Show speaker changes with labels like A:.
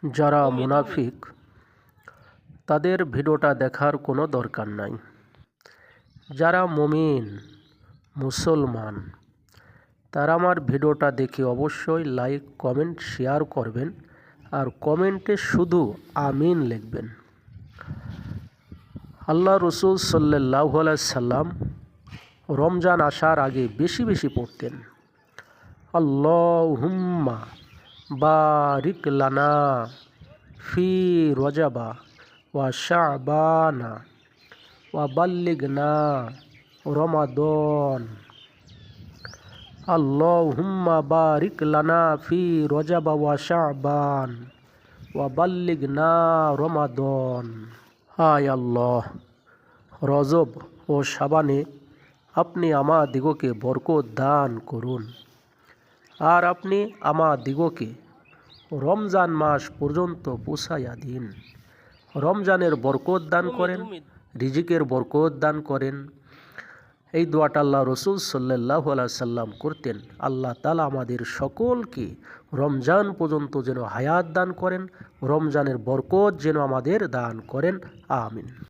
A: যারা মুনাফিক তাদের ভিডিওটা দেখার কোনো দরকার নাই। যারা মুমিন মুসলমান তারা আমার ভিডিওটা দেখে অবশ্যই লাইক কমেন্ট শেয়ার করবেন, আর কমেন্টে শুধু আমিন লিখবেন। আল্লাহ রসুল সাল্লাল্লাহু আলাইহি সাল্লাম রমজান আসার আগে বেশি বেশি পড়তেন, আল্লাহুম্মা বারিক লানা ফি রজাবা ওয়া শাবানা ওয়া বাল্লিগনা রমাদান। আল্লাহুম্মা বারিক লানা ফি রজাবা ওয়া শাবান ওয়া বাল্লিগনা রমাদান। হায় আল্লাহ, রজব ও শাবানে আপনি আমাদিগকে বরকত দান করুন, আর আপনি আমাদিগকে রমজান মাস পর্যন্ত পৌঁছাইয়া দিন। রমজানের বরকত দান করেন, রিজিকের বরকত দান করেন। এই দোয়াটা আল্লাহ রসুল সাল্লাল্লাহু আলাইহি সাল্লাম করতেন। আল্লাহ তাআলা আমাদের সকলকে রমজান পর্যন্ত যেন হায়াত দান করেন, রমজানের বরকত যেন আমাদের দান করেন। আমিন।